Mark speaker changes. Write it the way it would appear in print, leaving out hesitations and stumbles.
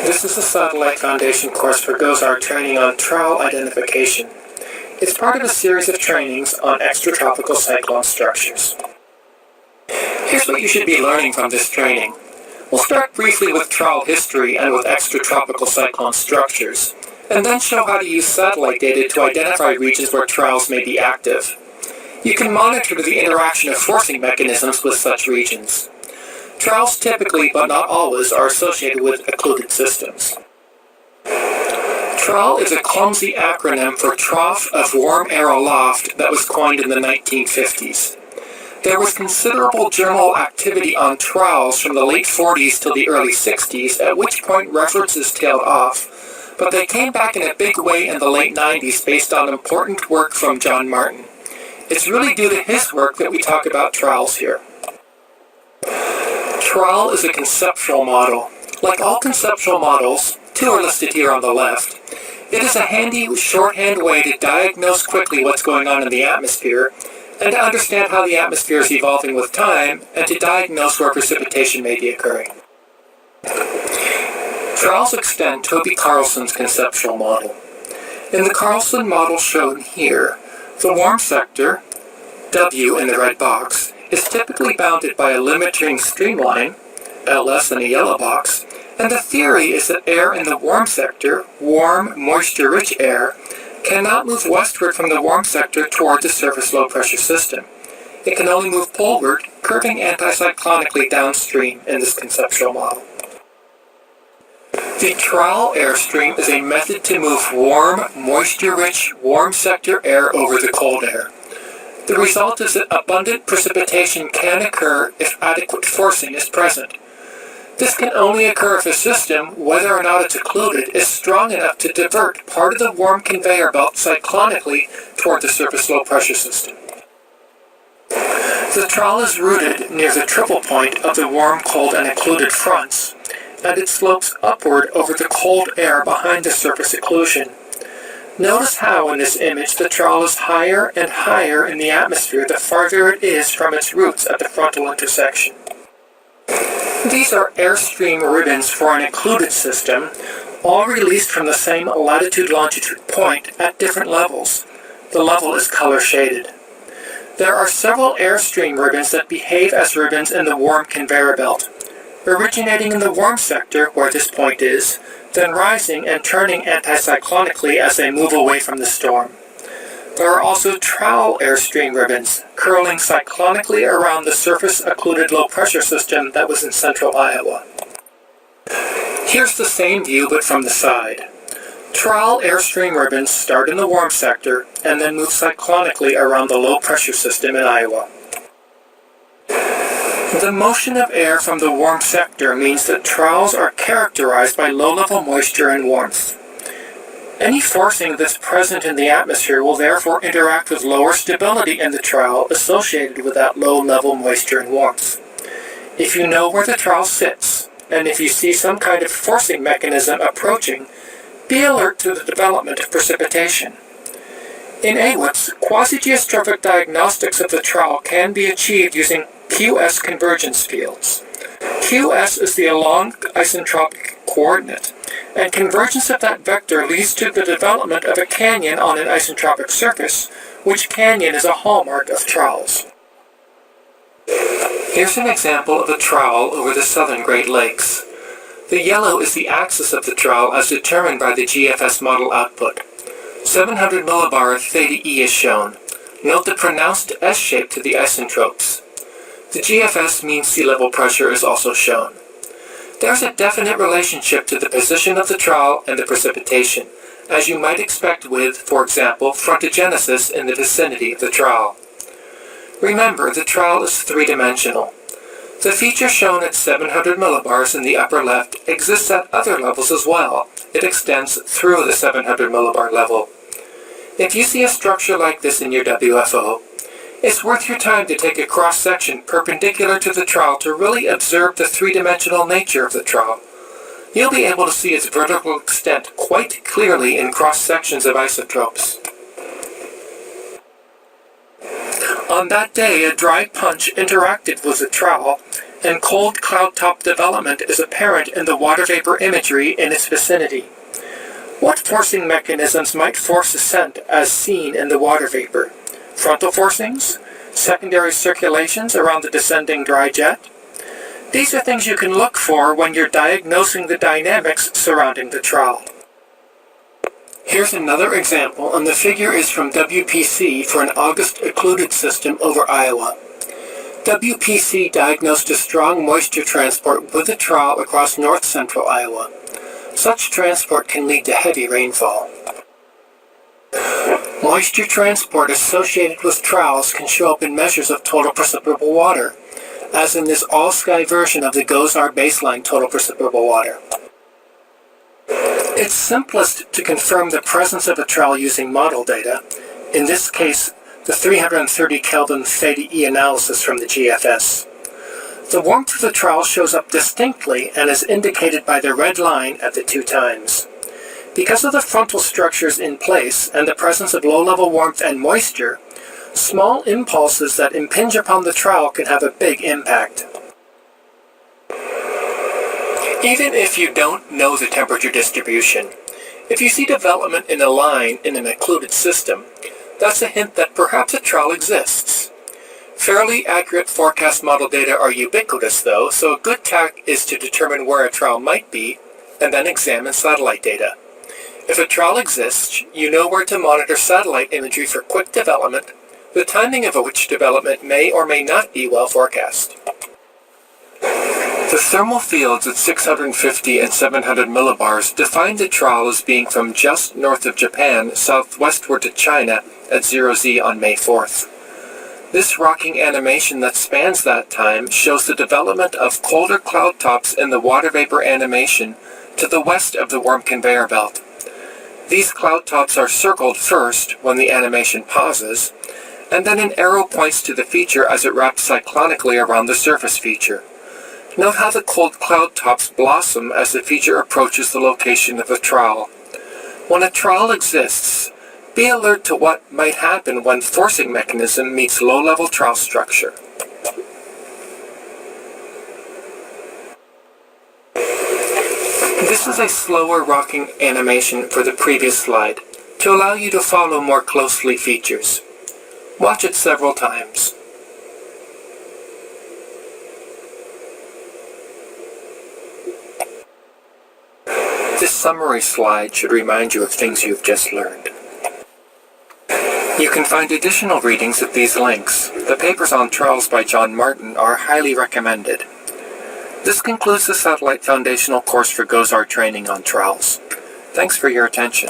Speaker 1: This is a satellite foundation course for GOES-R training on trowal identification. It's part of a series of trainings on extratropical cyclone structures. Here's what you should be learning from this training. We'll start briefly with trowal history and with extratropical cyclone structures, and then show how to use satellite data to identify regions where trowals may be active. You can monitor the interaction of forcing mechanisms with such regions. Trowals typically, but not always, are associated with occluded systems. TROWAL is a clumsy acronym for Trough of Warm Air Aloft that was coined in the 1950s. There was considerable journal activity on trowals from the late 40s till the early 60s, at which point references tailed off, but they came back in a big way in the late 90s based on important work from John Martin. It's really due to his work that we talk about trowals here. TROWAL is a conceptual model. Like all conceptual models, two are listed here on the left, it is a handy shorthand way to diagnose quickly what's going on in the atmosphere, and to understand how the atmosphere is evolving with time, and to diagnose where precipitation may be occurring. Trowals extend Toby Carlson's conceptual model. In the Carlson model shown here, the warm sector, W in the red box, is typically bounded by a limiting streamline, LS in a yellow box, and the theory is that air in the warm sector, warm, moisture-rich air, cannot move westward from the warm sector toward the surface low-pressure system. It can only move poleward, curving anticyclonically downstream in this conceptual model. The trowal airstream is a method to move warm, moisture-rich, warm sector air over the cold air. The result is that abundant precipitation can occur if adequate forcing is present. This can only occur if a system, whether or not it's occluded, is strong enough to divert part of the warm conveyor belt cyclonically toward the surface low-pressure system. The trowal is rooted near the triple point of the warm, cold, and occluded fronts, and it slopes upward over the cold air behind the surface occlusion. Notice how in this image the trowal is higher and higher in the atmosphere the farther it is from its roots at the frontal intersection. These are airstream ribbons for an occluded system, all released from the same latitude-longitude point at different levels. The level is color-shaded. There are several airstream ribbons that behave as ribbons in the warm conveyor belt, originating in the warm sector where this point is, then rising and turning anticyclonically as they move away from the storm. There are also trowal airstream ribbons, curling cyclonically around the surface occluded low-pressure system that was in central Iowa. Here's the same view but from the side. Trowal airstream ribbons start in the warm sector and then move cyclonically around the low-pressure system in Iowa. The motion of air from the warm sector means that trowals are characterized by low-level moisture and warmth. Any forcing that's present in the atmosphere will therefore interact with lower stability in the trowal associated with that low-level moisture and warmth. If you know where the trowal sits, and if you see some kind of forcing mechanism approaching, be alert to the development of precipitation. In AWIPS, quasi-geostrophic diagnostics of the trowal can be achieved using QS convergence fields. QS is the along isentropic coordinate, and convergence of that vector leads to the development of a canyon on an isentropic surface, which canyon is a hallmark of trowals. Here's an example of a trowal over the southern Great Lakes. The yellow is the axis of the trowal as determined by the GFS model output. 700 millibar theta E is shown. Note the pronounced S shape to the isentropes. The GFS mean sea level pressure is also shown. There's a definite relationship to the position of the trowal and the precipitation, as you might expect with, for example, frontogenesis in the vicinity of the trowal. Remember, the trowal is three-dimensional. The feature shown at 700 millibars in the upper left exists at other levels as well. It extends through the 700 millibar level. If you see a structure like this in your WFO, it's worth your time to take a cross-section perpendicular to the trowal to really observe the three-dimensional nature of the trowal. You'll be able to see its vertical extent quite clearly in cross-sections of isotropes. On that day, a dry punch interacted with the trowal and cold cloud top development is apparent in the water vapor imagery in its vicinity. What forcing mechanisms might force ascent as seen in the water vapor? Frontal forcings? Secondary circulations around the descending dry jet? These are things you can look for when you're diagnosing the dynamics surrounding the trowel. Here's another example, and the figure is from WPC for an August occluded system over Iowa. WPC diagnosed a strong moisture transport with a trowel across north-central Iowa. Such transport can lead to heavy rainfall. Moisture transport associated with trowels can show up in measures of total precipitable water, as in this all-sky version of the GOES-R baseline total precipitable water. It's simplest to confirm the presence of a trowel using model data, in this case the 330 Kelvin theta E analysis from the GFS. The warmth of the trowel shows up distinctly and is indicated by the red line at the 2 times. Because of the frontal structures in place and the presence of low-level warmth and moisture, small impulses that impinge upon the trowel can have a big impact. Even if you don't know the temperature distribution, if you see development in a line in an occluded system, that's a hint that perhaps a trowel exists. Fairly accurate forecast model data are ubiquitous though, so a good tack is to determine where a trowel might be and then examine satellite data. If a trowel exists, you know where to monitor satellite imagery for quick development, the timing of which development may or may not be well forecast. The thermal fields at 650 and 700 millibars define the trowel as being from just north of Japan southwestward to China at 0Z on May 4th. This rocking animation that spans that time shows the development of colder cloud tops in the water vapor animation to the west of the warm conveyor belt. These cloud tops are circled first when the animation pauses, and then an arrow points to the feature as it wraps cyclonically around the surface feature. Note how the cold cloud tops blossom as the feature approaches the location of the trowel. When a trowel exists, be alert to what might happen when forcing mechanism meets low-level trowel structure. This is a slower rocking animation for the previous slide to allow you to follow more closely features. Watch it several times. This summary slide should remind you of things you've just learned. You can find additional readings at these links. The papers on trowals by John Martin are highly recommended. This concludes the Satellite Foundational course for GOES-R training on trowals. Thanks for your attention.